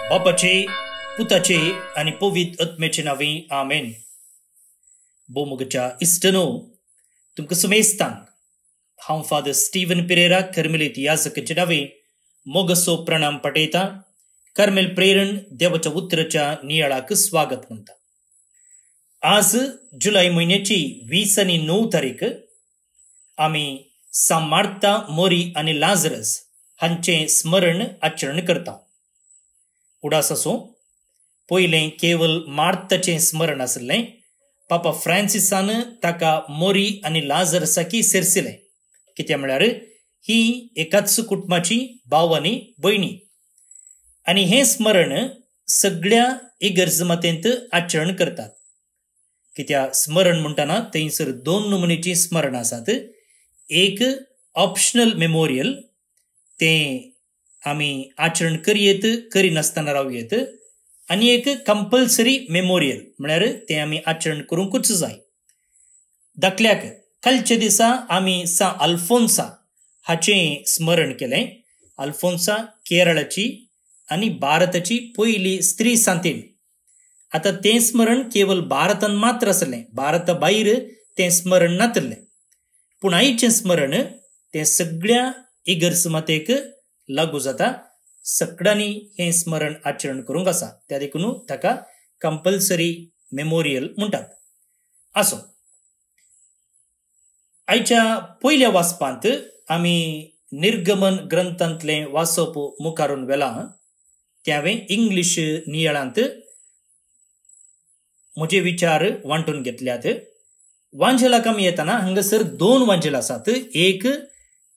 बापाचे, पुताचे आणि पवित्र आत्म्याचे नावे आमेन. बोमुगच्या इष्टनो तुमकां सुमेस्तान हांव फादर स्टीवन पेरेरा कर्मेलीत याजकाचे नावे मोगसो प्रणाम पटयता. कर्मेल प्रेरण देवाच्या उतराच्या नियाळाक स्वागत म्हणटा. आज जुलै महिन्याची 20 आणि 9 तारीख आम्ही सा मार्ता, मोरी आणि लाजरस हांचे स्मरण आचरण करता. उडास असो, पयलें केवळ मार्ताचें स्मरण आसलें. पापा फ्रांसिसान ताका मोरी आनी लाजरसाकी सेरसिलें, कित्याक म्हळ्यार ही एकाच कुटुंबाची भाव आनी भयणी. आनी हें स्मरण सगळ्या इगर्जमातेंत आचरण करतात. कित्याक स्मरण म्हणटाना थंयसर 2 नमुनेची स्मरण आसात. एक ऑप्शनल मेमोरियल, तें आमी आचरण करिनासतना रावयेत, आनी एक कंपल्सरी मेमोरियल म्हळ्यार तें आमी आचरण करूंकूच जाय. दाखल्याक कालच्या दिसा आमी सा अल्फोन्सा हाचें स्मरण केलें. अल्फोन्सा केरळाची आनी भारताची पयली स्त्री सांतीण. आतां तें स्मरण केवळ भारतान मात्र आसलें, भारता भायर तें स्मरण नातलें. पूण आयचें स्मरण तें सगळ्या इगर्जमातेक लागू जाता. सगळ्यांनी हें स्मरण आचरण करूंक आसा, त्या देखून ताका कंपल्सरी मेमोरियल म्हणटात. आसो, आयच्या पयल्या वाचपांत आमी निर्गमन ग्रंथांतलें वाचप मुखारून व्हेलां. तें हांवें इंग्लीश नियाळांत म्हजे विचार वांटून घेतल्यात. वांजेलाक आमी येताना हांगासर 2 वांजेल आसात. एक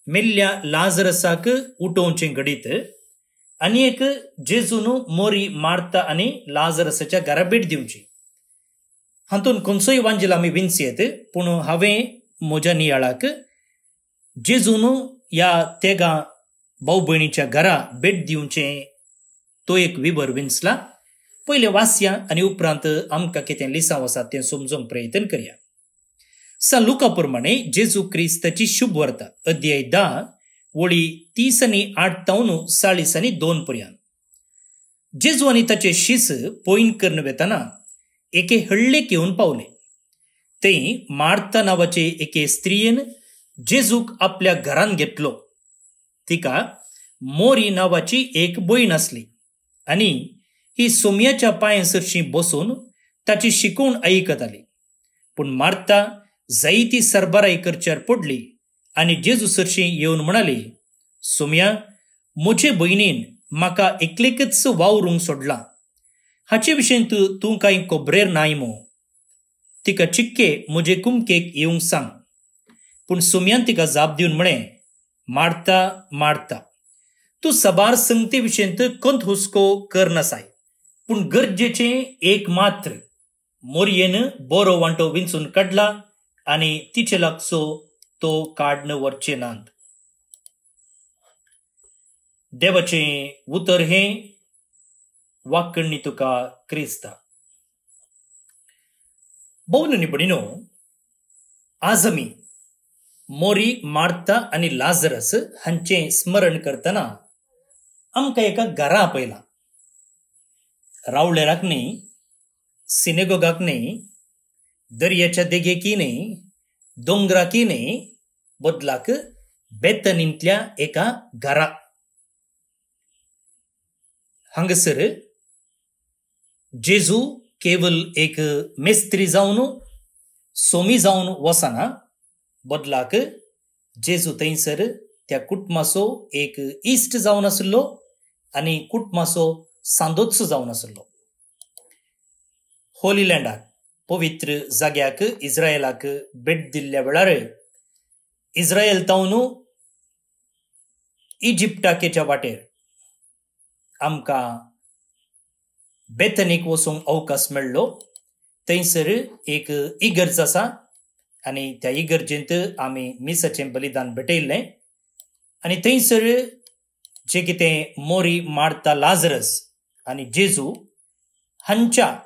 मेल्ल्या लाजरसाक उठोवचें घडीत, आनी एक जेजून मोरी, मार्ता आनी लाजरसाच्या घरा भेट दिवची. हातून खंयचोय वांजेल आमी विंचयेत, पूण हांवें म्हज्या नियाळाक जेजून ह्या तेगा भाऊ भयणीच्या घरा भेट दिवचें तो एक विबर विंचला. पयले वाचया आनी उपरांत आमकां कितें लिसांव आसा तें समजूंक प्रयत्न करया. सा लुका प्रमाणे जेजू क्रिस्ताची शुभ वार्ता, अध्याय 10 वळी 30 आनी 8 तावन 40 आनी 2 पर्यंत. जेजू आनी ताचे शिस पयन करून वेताना एके हळ्ळेक येवन पावले. थंय मार्ता नांवाचे एके स्त्रियेन जेजूक आपल्या घरान घेतलो. तिका मोरी नांवाची एक भयण आसली, आनी ही सोमयाच्या पांयसरशी बसून ताची शिकवण आयकताली. पूण मार्ता जायती सरबराई करच्यार पडली आनी जेजू सरशी येवन म्हणाली, सोमया, म्हजे भयणीन म्हाका एकलेकच वावरूंक सोडला. हाचे विशयी तूं कांय खबरेर नाय मो. तिका चिक्के म्हजे कुमकेक येवंक सांग. पूण सोमयान तिका जाप दिवन म्हळें, मार्ता, मार्ता, तूं सबार संगते विशयी कंत हुस्को करनासाय, पूण गरजेचें एक मात्र. मोरयेन बरो वांटो विंचून काडला आनी तिचे लागचो तो काडन वरचें नात. देवाचें उतर हें वाक्कणी तुका क्रिस्ता. भोवन आनी भयणीनो, आज आमी मोरी, मार्ता आनी लाजरस हांचें स्मरण करतना आमकां एका घरा आपयलां. रावळेराक न्ही, सिनेगोगाक न्ही, दर्याच्या देगेकी न्ही, दोंगराकी न्ही, बदलाक बेतनींतल्या एका घरा. हांगासर जेजू केवळ एक मेस्त्री जावन, सोमी जावन वसना, बदलाक जेजू थंयसर त्या कुटुंबाचो एक इश्ट जावन आसलो आनी कुटुंबाचो सांदोत्सो जावन आसलो. होली लँडाक, पवित्र जाग्याक इस्रायलाक भेट दिल्ल्या वेळार इस्रायल तावन इजिप्टाकेच्या वाटेर आमकां बेतनीक वचूंक अवकाश मेळ्ळो. थंयसर एक इगर्ज आसा आनी त्या इगर्जेंत आमी मिसाचें बलिदान भेटयल्लें. आनी थंयसर जें कितें मोरी, मार्ता, लाजरस आनी जेजू हांच्या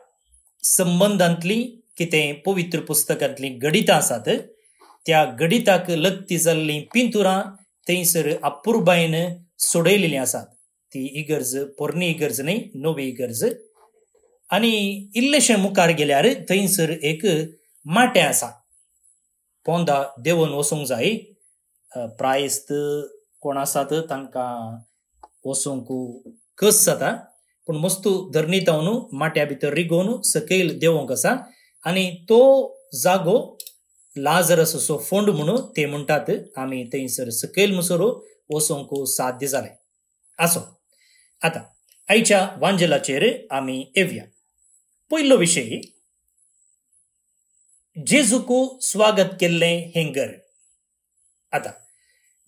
संबंदांतली कितें पवित्र पुस्तकांतली गणितां आसात, त्या गणिताक लगती जाल्लीं पिंतुरां थंयसर अपुर्बायेन सोडयलेलीं आसात. ती इगर्ज पोरणी इगर्ज न्ही नवी इगर्ज. आनी इल्लेशें मुखार गेल्यार थंयसर एक माटें आसा. पोंदा देंवन वचूंक जाय. प्रायस्त कोण आसात तांकां वचूंक कस जाता, पूण मस्तू धरणीतावन माट्या भितर रिगोवन सकयल देवोंक आसा. आनी तो जागो लाजरस असो फोंड म्हणून ते म्हणटात. आमी थंयसर सकयल मुसोर वचोंक साध्य जालें. आसो, आतां आयच्या वांजलाचेर आमी येवया. पयलो विशय, जेजूक स्वागत केल्लें हें घर. आतां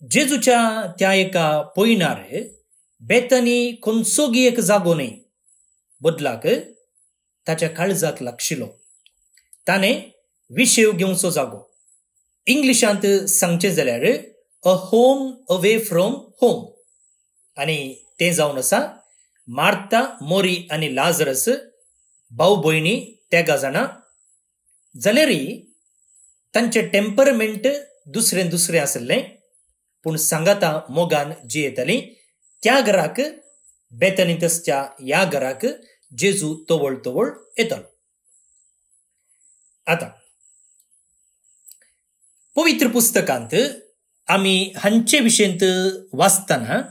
जेजूच्या त्या एका पयणार बेतनी खंयचोगी एक जागो न्ही, बदलाक ताच्या काळजाक लागशिलो. ताणें विशेव घेवचो जागो. इंग्लिशांत सांगचें जाल्यार a home away from home. आनी तें जावन आसा मार्ता, मोरी आनी लाजरस भाऊ भयणी तेगा जाणां. जाल्यारय तांचें टेम्परमेंट दुसरें दुसरें आसलें, पूण सांगाता मोगान जियेतालीं. त्या घराक बेतनितसच्या ह्या घराक जेजू तवळ तवळ येतालो. आतां पवित्र पुस्तकांत आमी हांचे विशयंत वाचतना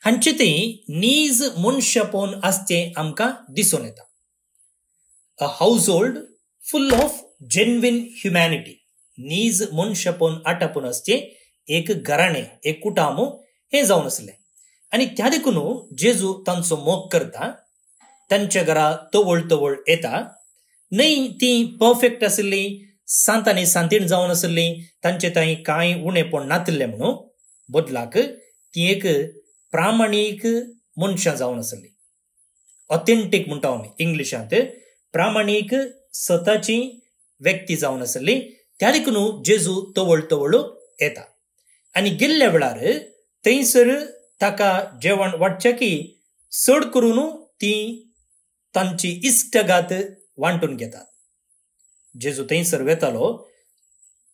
हांचे थंय नीज मनशापोन आसचें आमकां दिसून येता. A household full of genuine humanity. नीज मनशापोन आटापून आसचें एक घराणें, एक कुटाम हें जावन आसलें. आनी त्या देखून जेजू तांचो मोग करता, तांच्या घरा तवळ तवळ येता. न्हय ती परफेक्ट आसली, सांतांनी सांतीण जावन आसली, तांचे थंय कांय उणेपण नासलें म्हणून, बदलाक ती एक प्रामाणीक मनशां जावन आसली. ऑथेंटीक म्हणटा आमी इंग्लिशांत. प्रामाणीक स्वताची व्यक्ती जावन आसली. त्या देखून जेजू तवळ तवळ येता. आनी गेल्ल्या वेळार थंयसर ताका जेवण वाडचें की चड करून ती तांची इश्टगात वांटून घेतात. जेजू थंयसर वेतालो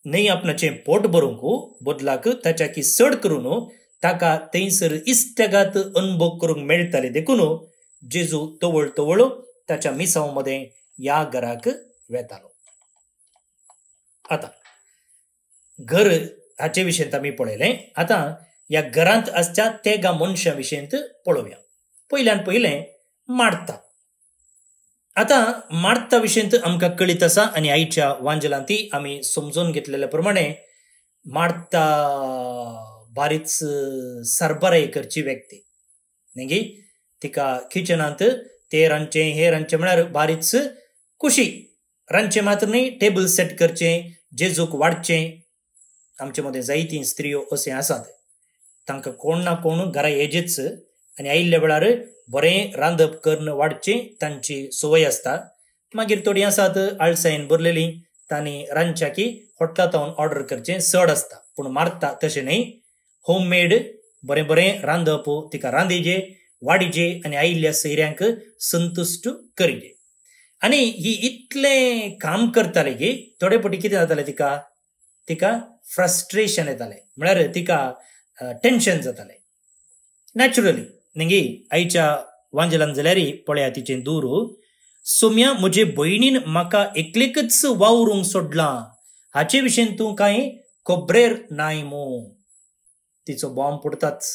न्हय आपणाचें पोट भरूंक, बदलाक ताच्या की चड करून ताका थंयसर इश्टगात अनुभव करूंक मेळटाले देखून जेजू तवळ तवळ ताच्या मिसांव मदें ह्या घराक वेतालो. आतां घर हाचे विशयंत आमी पळयलें. आतां ह्या घरांत आसच्या तेगा मनशा विशयंत पळोवया. पयल्यान पयलें मार्ता. आतां मार्ता विशयंत आमकां कळीत आसा आनी आयच्या वांजलांती आमी समजून घेतलेल्या प्रमाणे मार्ता बारीच सरबराई करची व्यक्ती न्ही. तिका किचनांत ते रांदचें हे रांदचें म्हळ्यार बारीच खुशी. रांदचें मात्र न्ही, टेबल सेट करचें, जेजूक वाडचें. आमचे मदें जायतीं स्त्रियो अशें आसात. तांकां कोण ना कोण घरा येजेच आनी आयिल्ल्या वेळार बरें रांदप करून वाडचें तांची संवय आसता. मागीर थोडीं आसात आळसायेन भरलेलीं, तांणी रांदच्या की हॉटेलांत वचून ऑर्डर करचें चड आसता. पूण मार्ता तशें न्ही. होम मेड बरें बरें रांदप, तिका रांदिजे, वाडिजे आनी आयिल्ल्या सयऱ्यांक संतुश्ट करिजे. आनी ही इतलें काम करताली की थोडे फावटी कितें जातालें तिका तिका फ्रस्ट्रेशन येतालें, म्हळ्यार तिका टेन्शन जातालें नॅचरली न्ही. आयच्या वांजलान जाल्यार पळया तिचें दूर. सोम्या म्हजे भयणीन म्हाका एकलेकच वावरूंक सोडलां, हाचे विशयेन तूं कांय खबरेर नाय मो. तिचो बॉम्ब पुडताच.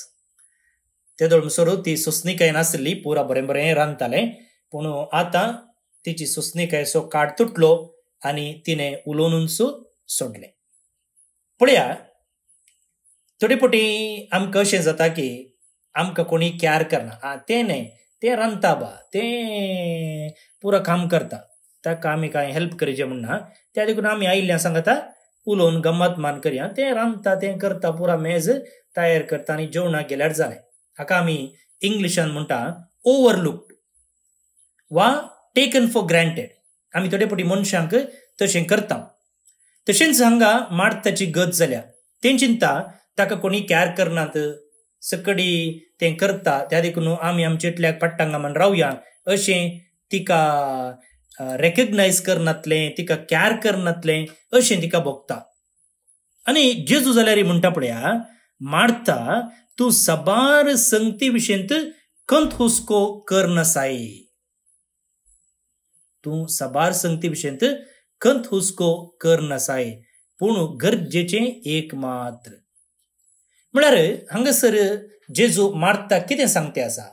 तेदोळ म्हणसर ती सुस्निकाय नासली, पुरा बरें बरें रांदतालें. पूण आतां तिची सुस्निकायचो काड तुटलो आनी तिणें उलोवनूच सोडलें. पळया थोडे फावटी आमकां अशें जाता की आमकां कोणी कॅर करना. तें न्हय, तें रांदता बा, तें पुरा काम करता, ताका आमी कांय हेल्प करचें म्हणना. त्या देखून आमी आयिल्ल्या सांगता उलोवन गम्मत मान करया. तें रांदता, तें करता, पुरा मेज तयार करता आनी जेवणाक गेल्यार जालें. हाका आमी इंग्लिशान म्हणटा ओवरलुक्ड वा टेकन फॉर ग्रँटेड. आमी थोडे फावटी मनशांक तशें करता. तशेंच हांगा मार्ताची गत जाल्या. तें चिंता ताका कोणी कॅर करनात, सकडी तें करता, त्या देखून आमी आमचे इतल्याक पट्टांगामान रावया अशें तिका रेकग्नायज करनातलें, तिका कॅर करनातलें अशें तिका भोगता. आनी जेजू जाल्यार म्हणटा पळया, मार्ता तू सबार संगती विशेंत कंत हुस्को कर नसाई. तू सबार संगती विशेंत कंत हुस्को कर नसाय पूण गरजेचे एक मात्र. म्हळ्यार हांगासर जेजू मार्ता कितें सांगते आसा.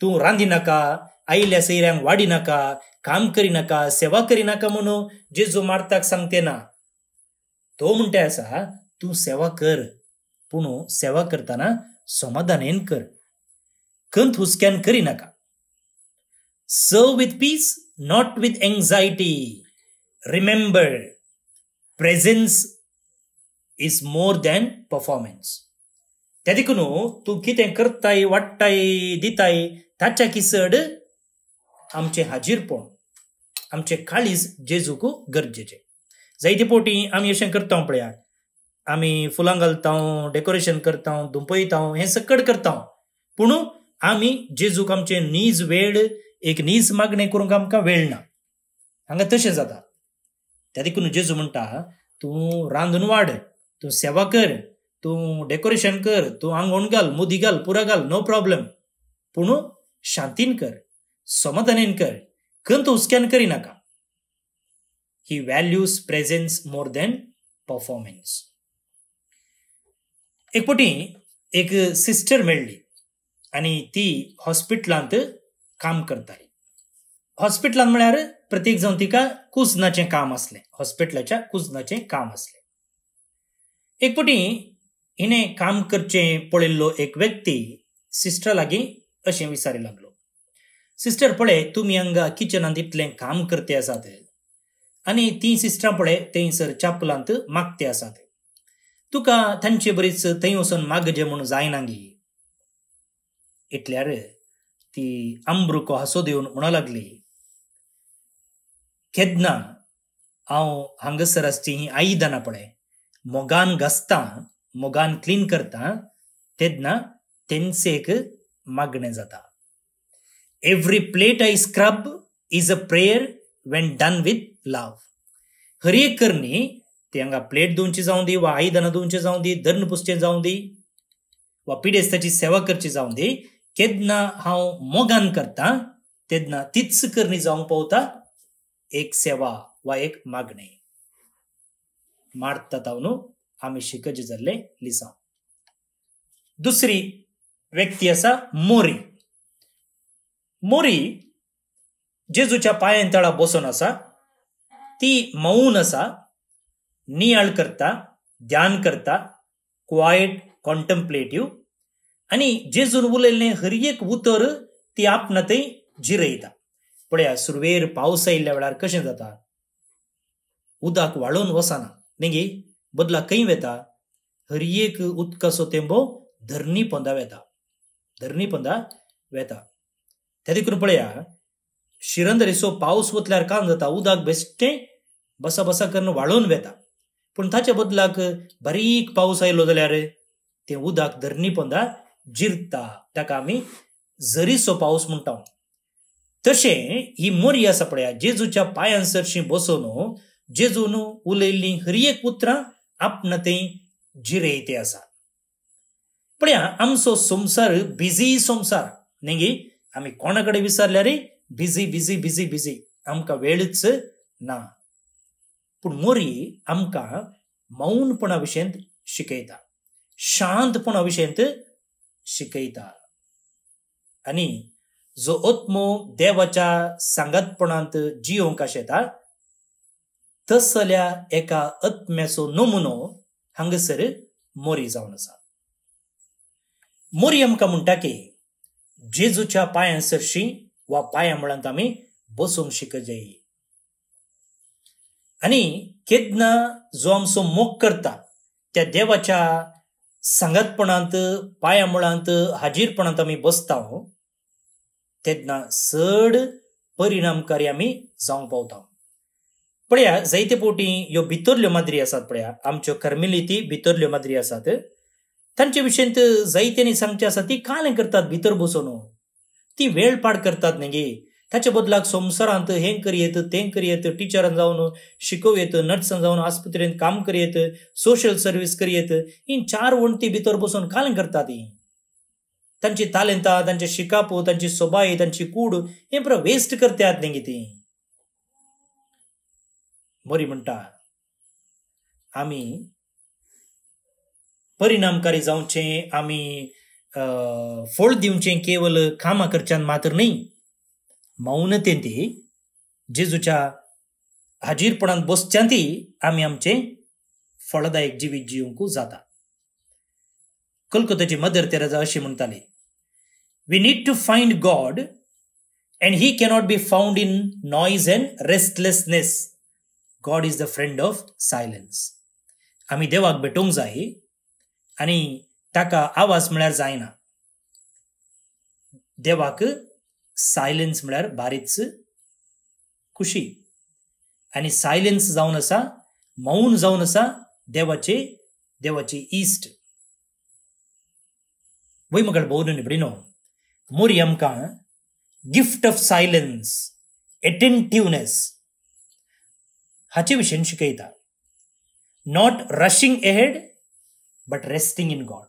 तू रांदिनाका, आयिल्ल्या सैऱ्यांक वाडिनाका, काम करिनाका, सेवा करिनाका म्हणून जेजू मार्ताक सांगते ना. तो म्हणटे आसा तू सेवा कर, पूण सेवा करताना समाधानेन कर, कंत हुस्क्यान करिनाका. Serve with peace, not with anxiety. Remember, presence is more than performance. त्या देखून तू कितें करताय, वाडटाय, दिताय ताच्या किसड आमचे हाजीरपण, आमचे काळीज जेजूक गरजेचे. जायते पोटी आमी अशें करता पळयात. आमी फुलां घालता, डेकोरेशन करता, धुंपयता, हें सकट करता, पूण आमी जेजूक आमचे नीज वेळ एक नीज मागणें करूंक आमकां वेळ ना. हांगा तशें जाता. त्या देखून जेजू म्हणटा तूं रांदून वाड, तूं सेवा कर, तूं डेकोरेशन कर, तूं आंगवण घाल, मुदी घाल, पुरा घाल, नो प्रॉब्लेम, पूण शांतीन कर, समाधानेन कर, कंत हुस्क्यान करिनाका. He values presence more than performance. एक फावटी एक सिस्टर मेळ्ळी आनी ती हॉस्पिटलांत काम करताली. हॉस्पिटलांत म्हळ्यार प्रत्येक जावन तिका कुजनाचें काम आसलें, हॉस्पिटलाच्या कुजनाचें काम आसलें. एक फावटी हिणें काम करचें पळयल्लो एक व्यक्ती सिस्टर लागीं अशें विचारूंक लागलो, सिस्टर पळय तुमी हांगा किचनांत इतलें काम करते आसात आनी ती सिस्टरां पळय थंयसर चापलांत मागते आसात, तुका तांचे बरीच थंय वचून मागचें म्हूण जायना गी. इतल्यार ती आंब्रुको हांसो दिवन म्हणूंक लागली, केन्ना हांव हांगासर आसची ही आयदनां पळय मोगान घासता, मोगान क्लीन करता, तेन्ना तेंचेक मागणें जाता. Every plate I scrub is a prayer when done with love. हर एक करणी ती हांगा प्लेट धुवची जावं दी, वा आयदनां धुवचें जावं दी, धर्न पुसचें जावं दी, वा पिडेस्ताची सेवा करची जावं दी, केन्ना हांव मोगान करता तेन्ना तीच करणी जावंक पावता एक सेवा वा एक मागणें. मार्ता तावन आमी शिकचे जाल्ले लिसांव. दुसरी व्यक्ती आसा मोरी. मोरी जेजूच्या पांयां तळा बसून आसा. ती मौन आसा, नियाळ करता, ध्यान करता, क्वायट, कॉन्टम्प्लेटिव्ह, आनी जेजून उलयल्लें हर एक उतर ती आपणातय जिरयता. पळया सुरवेर पावस आयिल्ल्या वेळार कशें जाता, उदक वाळून वचना न्ही, बदला खंय वेता, हर एक उदकाचो तेंबो धरणी पोंदा वेता, धरणी पोंदा वेता. त्या देखून पळया शिरंदरेचो पावस वतल्यार काम जाता, उदक बेश्टें बसा बसा करून वाळून वेता, पूण ताच्या बदलाक बारीक पावस आयलो जाल्यार तें उदक धरणी पोंदा जिरता, ताका आमी झरीचो पावस म्हणटा. तशें ही मोरी आसा पळया जेजूच्या पांयांसरशीं बसून जेजून उलयल्लीं हर एक उतरां आपणातय जिरयते आसा. पळया आमचो संवसार बिजी संवसार न्ही, आमी कोणा कडेन विचारल्यार बिजी बिजी बिजी बिजी, आमकां वेळच ना. पूण मोरी आमकां मौनपणा विशयंत शिकयता, शांतपणा विशयंत शिकयता. आनी जो आत्मो देवाच्या सांगातपणांत जियोंक आशेता तसल्या एका आत्म्याचो नमुनो हांगासर मोरी जावन आसा. मोरी आमकां म्हणटा की जेजूच्या पांयांसरशीं वा पांयां मुळांत आमी बसूंक शिकचें. आनी केन्ना जो आमचो मोग करता त्या देवाच्या सांगातपणांत, पांयां मुळांत, हाजीरपणांत आमी बसता तेन्ना चड परिणामकारी आमी जावंक पावता. पळया जायते फावटी ह्यो भितरल्यो माद्री आसात पळया, आमच्यो कर्मेलिती भितरल्यो माद्री आसात, तांचे विशयंत जायत्यांनी सांगचें आसा ती कालें करतात भितर बसून, ती वेळ पाड करतात न्ही, ताच्या बदलाक संवसारांत हें करियेत तें करियेत, टिचरान जावन शिकोवयेत, नर्सान जावन आस्पत्रेंत काम करियेत, सोशल सर्वीस करियेत, ही 4 वण्टी भितर बसून काल करतात ही. तांची तालेंतां, तांचे शिकापू, तांची सोबाई, तांची कूड हें पुरो वेस्ट करतात तेंगे ती. बरी म्हणटा आमी परिणामकारी जावचें, आमी फळ दिवचें केवल कामां करच्यान मात्र न्ही, मौनतेन ती जेजूच्या हाजीरपणांत बसच्यान ती आमी आमचें फळदायक जिवीत जिवंकू जाता. कलकत्ताची मदर तेरेसा अशी म्हणटाली, we need to find God and he cannot be found in noise and restlessness. God is the friend of silence. आमी देवाक भेटोवंक जाय आनी ताका आवाज म्हळ्यार जायना. देवाक सायलन्स म्हळ्यार बारीच खुशी, आनी सायलन्स जावन आसा, मौन जावन आसा देवाची इश्ट. वय म्हाका भोवून निबडिनो मोरी आमकां गिफ्ट ऑफ सायलन्स, एटेंटिवनेस हाचे विशयी शिकयता. Not rushing ahead but resting in God.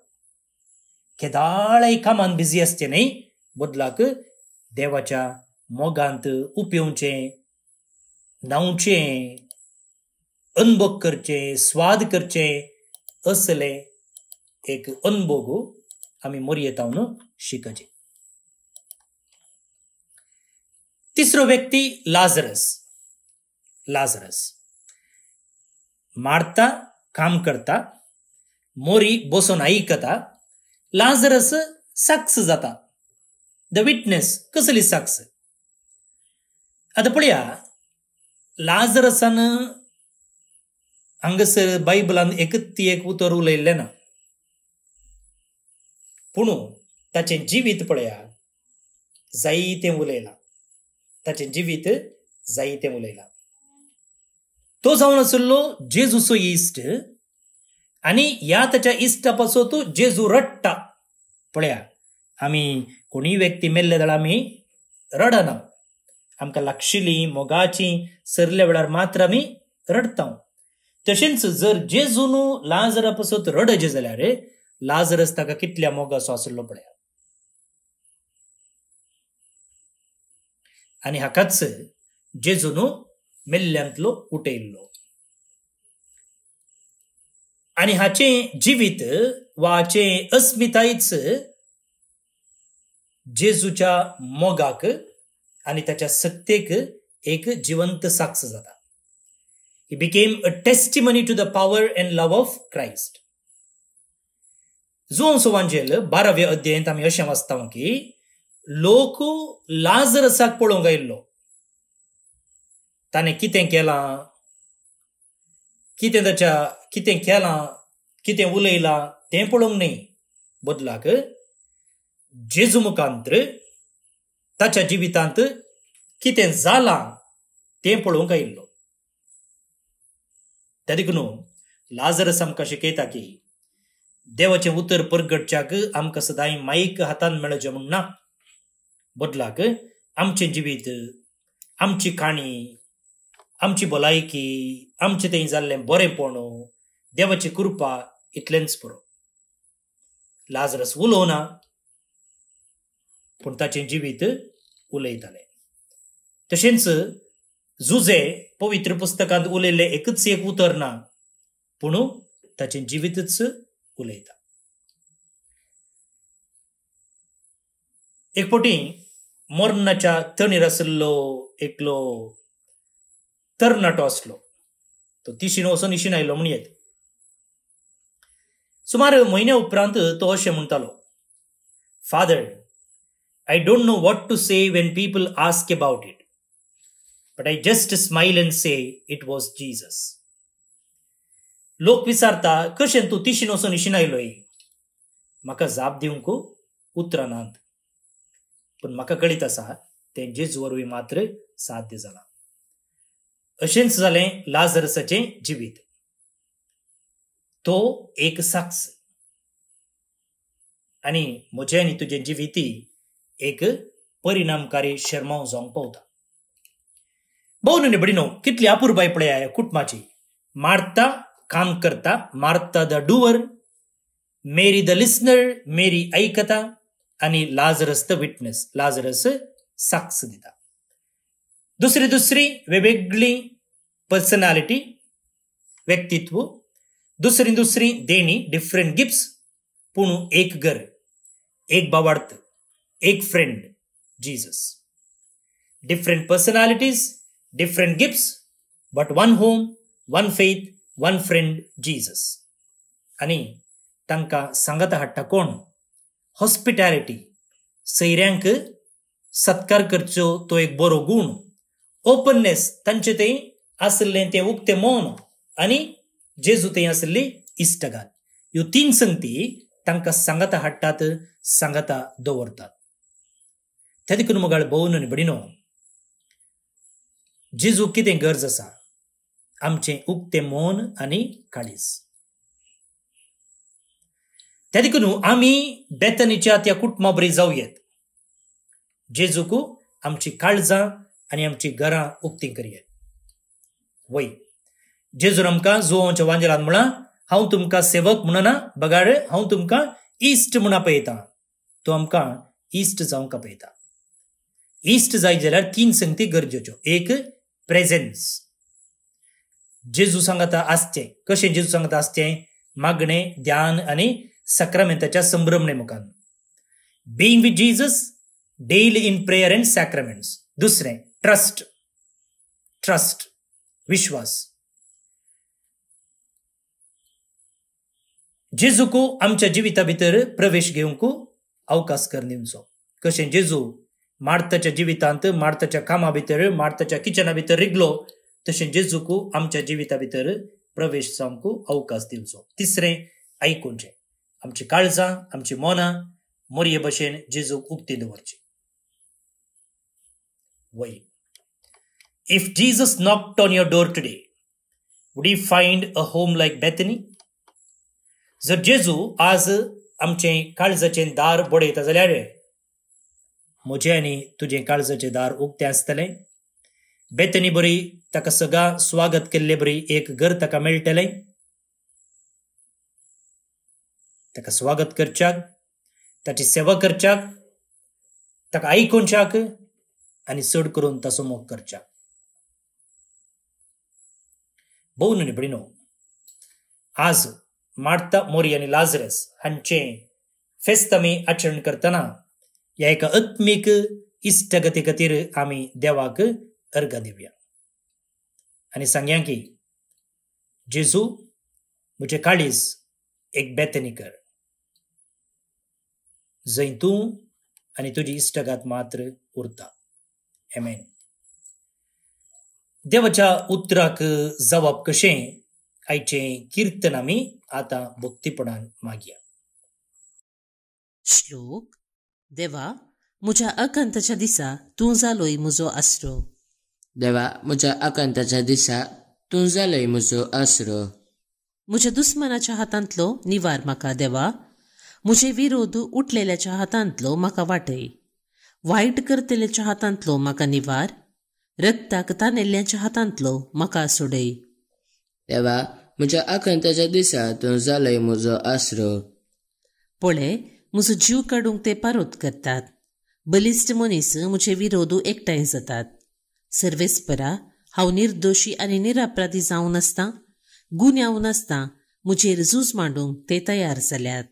केदाळय कामान बिझी आसचे न्ही, बदलाक देवाच्या मोगांत उपेवचें, न्हावचें, अनुभव करचें, स्वाद करचें असले एक अनुभव आमी मोरयेतावन शिकचे. तिसरो व्यक्ती लाजरस. मार्ता काम करता, मोरी बसून आयकता, लाजरस साक्ष जाता. The witness. कसली साक्ष? आता पळया, लाजरसान हांगसर बायबलान एक उतर उलयल्लें ना, पूण ताचें जिवीत पळया जायतें उलयलां. ताचें जिवीत जायतें उलयलां. तो जावन आसलो जेजूचो इश्ट, आनी ह्या ताच्या इश्टा पासो तो जेजू रडटा. पळया, आमी कोणीय व्यक्ती मेल्ले जाल्यार आमी रडना. आमकां लागशिल्ली मोगाची सरल्या वेळार मात्र आमी रडता. तशेंच जर जेजून लाजरा पासत रडजे जाल्यार लाजरस ताका कितल्या मोगाचो आसलो पळया. आनी हाकाच जेजून मेल्ल्यांतलो उठयल्लो. आनी हाचें जिवीत वा हाचें अस्मितायच जेजूच्या मोगाक आनी ताच्या सत्तेक एक जिवंत साक्ष जाता. He became a testimony to the power and love of Christ. John's वांजेल 12व्या अध्यायांत आमी अशें वाचता की लोक लाजरसाक पळोवंक आयिल्लो. ताणें कितें केलां, कितें उलयलां तें पळोवंक न्ही, बदलाक जेजू मुखांतर ताच्या जिवितांत कितें जालां तें पळोवंक आयिल्लो. देखून लाजरस आमकां शिकयता की देवाचें उतर परगटच्याक आमकां सदांय माईक हातान मेळचें म्हूण ना, बदलाक आमचें जिवीत, आमची काणी, आमची भलायकी, आमचें थंय जाल्लें बरेंपण, देवाची कृपा इतलेंच पुरो. लाजरस उलोवना, पूण ताचें जिवीत उलयतालें. तशेंच जुजे पवित्र पुस्तकांत उलयल्लें एकच एक उतर ना, पूण ताचें जिवीतच उलयता. एक फावटी मरणाच्या तणीर आशिल्लो एकलो तरणाटो आसलो. तो तिशीन वचून इशीन आयलो म्हणयेत. सुमार म्हयन्या उपरांत तो अशें म्हणटालो, father, I don't know what to say when people ask about it, but I just smile and say it was Jesus. लोक विचारता कशें तूं तिशीन वचून इशीन आयलोय. म्हाका जाप दिवंक उतरां नात, पूण म्हाका कळीत आसा तें जेजू वरवीं मात्र साध्य जालां. अशेंच जालें लाजरसाचें जिवीत. तो एक साक्ष, आनी म्हजें आनी तुजें जिवीती एक परिणामकारी शर्माव जावंक पावता. भोव न्ही बडिनो, कितली अपुरबाय पळया कुटुंबाची. मार्ता काम करता, Martha the doer, Mary the listener, Mary ऐकता, आणि लाजरस द विटनेस, लाजरस साक्ष दिता. दुसरी वेगवेगळी पर्सनॅलिटी, व्यक्तित्व, दुसरी देणी, डिफरंट गिफ्ट्स, पूण एक घर, एक भावार्थ, एक friend, Jesus. Different personalities, different gifts, but one home, one faith, one friend, Jesus. आणि तांकां सांगता हाडटा कोण? हॉस्पिटॅलिटी, सैऱ्यांक सत्कार करचो तो एक बरो गुण. ओपननेस, तांचे ते आसले ते उक्ते मौन, आणि जेजू ते आसली इश्टगात. ह्यो 3 संगती तांकां सांगता हाडटात, सांगता दवरतात. त्या देखून मुगाळ भोवन आनी बडिनो, जेजू कितें गरज आसा? आमचें उक्ते मौन आनी काळीज. त्या देखून आमी बेतनीच्या त्या कुटुंबा बरी जावयेत. जेजूक आमची काळजां आनी आमची घरां उक्तीं करयेत. वय, जेजून आमकां जुवांच्या वांजेलांत म्हणला, हांव तुमकां सेवक म्हणना, बगाड हांव तुमकां इश्ट म्हणून आपयतां. तो आमकां इश्ट जावंक आपयता. इश्ट जाय जाल्यार 3 संगती गरजेच्यो. एक, प्रेझेन्स. जेजू सांगता आसचें. कशें जेजू सांगता आसचें? मागणें, ध्यान आनी सक्रमेंताच्या संभ्रमणे मुखान. Being with Jesus, daily in prayer and sacraments. दुसरें, ट्रस्ट, विश्वास. जेजूक आमच्या जिविता भितर प्रवेश घेवंक अवकाश कर दिवचो. कशें जेजू मार्ताच्या जिवितांत, मार्ताच्या कामा भितर, मार्ताच्या किचना भितर रिगलो, तशें जेजूक आमच्या जिविता भितर प्रवेश जावंक अवकाश दिवचो. तिसरें, आयकुचें. आमची काळजां, आमची मोनां मोरये भशेन जेजूक उक्ती दवरची. वय, if Jesus knocked on your door today, would you find a home like Bethany? जर जेजू आज आमचें काळजाचें दार बडयता जाल्यार म्हजें आनी तुजें काळजाचें दार उक्तें आसतलें. बेतनी बरी ताका सगळा स्वागत केल्ले बरी एक घर ताका मेळटलें. ताका स्वागत करच्याक, ताची सेवा करच्याक, ताका आयकोवच्याक आनी चड करून ताचो मोग करच्याक. भोव न्ही बडिनो, आज मार्ता, मोरी आनी लाजरस हांचें फेस्त आमी आचरण करतना ह्या एका आत्मीक इश्टगती खातीर आमी देवाक अर्घ दिवया आनी सांगया की जेजू, म्हजें काळीज एक बेतनी कर, जंय तूं आनी तुजी इश्टगात मात्र उरता. आमेन. देवाच्या उतराक जवाब कशें आयचें किर्तन आमी आतां भक्तीपणान मागया. श्लोक. देवा, म्हज्या अकंताच्या दिसा तूं जालोय म्हजो आसरो. देवा, म्हज्या अकंताच्या दिसा तूं जालोय म्हजो आसरो. म्हज्या दुस्मनाच्या हातांतलो निवार म्हाका देवा. म्हजे विरोध उठलेल्याच्या हातांतलो म्हाका वाटय. वायट करतल्याच्या हातांतलो म्हाका निवार. रक्ताक तानेल्ल्याच्या हातांतलो म्हाका सोडय. देवा, म्हज्या अकंताच्या दिसा तूं जालोय म्हजो आसरो. पळय, म्हजो जीव काडूंक ते पारोत करतात. बलिश्ट मनीस म्हजे विरोध एकठांय जातात. सर्वेस्परा, हांव निर्दोशी आनी निरापराधी जावन आसता, गुन्यांव नासता म्हजेर झूज मांडूंक ते तयार जाल्यात.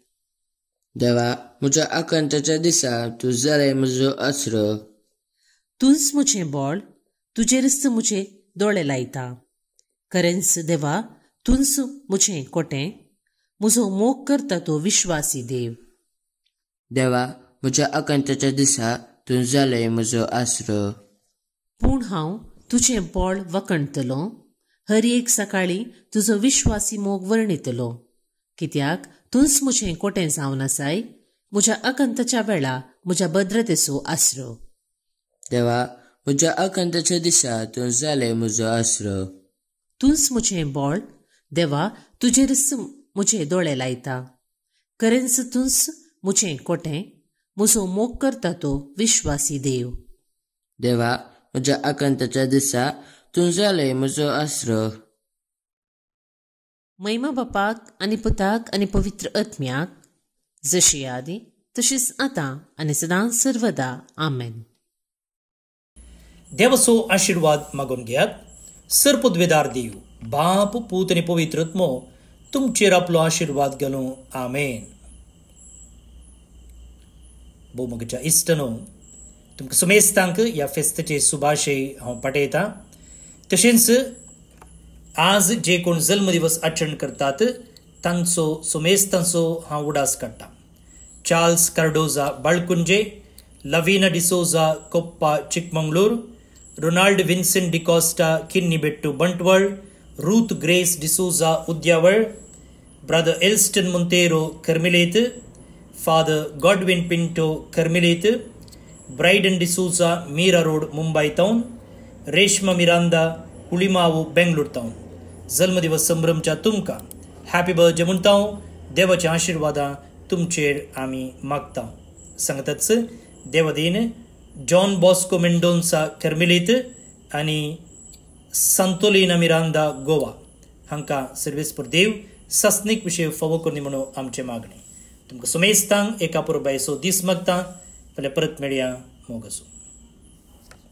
देवा, म्हज्या अकंताच्या दिसा तूं जालोय म्हजो आसरो. तूंच म्हजें बळ, तुजेरच म्हजे दोळे लायता. खरेंच देवा, तूंच म्हजें कोटें, म्हजो मोग करता तो विश्वासी देव. देवा, म्हज्या अकंताच्या दिसा तूं जालोय म्हजो आसरो. पूण हांव तुजें बळ वखणतलों. हर एक सकाळी तुजो विश्वासी मोग वर्णितलो. कित्याक तूंच म्हजें कोटें जावन आसाय, म्हज्या अकंताच्या वेळा म्हज्या भद्रतेचो आसरो. देवा, म्हज्या अकंताच्या दिसा तूं जालोय म्हजो आसरो. तूंच म्हजें बळ, देवा, तुजेरच म्हजे दोळे लायता. खरेंच तूंच म्हजें कोटें, म्हजो मोग करता तो विश्वासी देव. देवा, म्हज्या आकांताच्या दिसा तूं जालें म्हजो आसरो. महिमा बापाक आनी पुताक आनी पवित्र आत्म्याक, जशी आदी तशीच आतां आनी सदां सर्वदा. आमेन. देवाचो आशीर्वाद मागून घेयात. सरपदवेदार देव, बाप, पूत आनी पवित्र आत्मो तुमचेर आपलो आशीर्वाद घालूं. आमेन. भोवमगेच्या इश्टनो, तुमकां सुमेस्तांक ह्या फेस्ताचे सुभाशय हांव पाठयतां. तशेंच आज जे कोण जल्म दिवस आचरण करतात तांचो सुमेस्तांचो हांव उडास काडटां. Charles Cardoza Balkunje, Lavina D'Souza Koppa Chikmagalur, Ronald Vincent D'Costa Kinnibettu Bantwal, Ruth Grace D'Souza Udyavara, brother Elston Monteiro कर्मिलेत, फादर गॉडविन पिंटो कर्मिलेत, Braiden D'Souza Mira Road Mumbai town, Reshma Miranda Kulimavu Bengaluru town. जल्मदिवस संभ्रमच्या तुमकां हॅपी बर्थडे म्हणटा. देवाचे आशीर्वादां तुमचेर आमी मागता. सांगताच देवदीन जॉन बॉस्को मेंडोन्सा कर्मिलीत आनी संतोलिना मिरांदा गोवा हांकां सर्वेस्पर देव सस्नीक विशय फावो करनी म्हणून आमचे मागणी. तुमकां सुमेस्तांक एका पुरो बायसो दीस मागता. फाल्यां परत मेळया. मोग आसूं.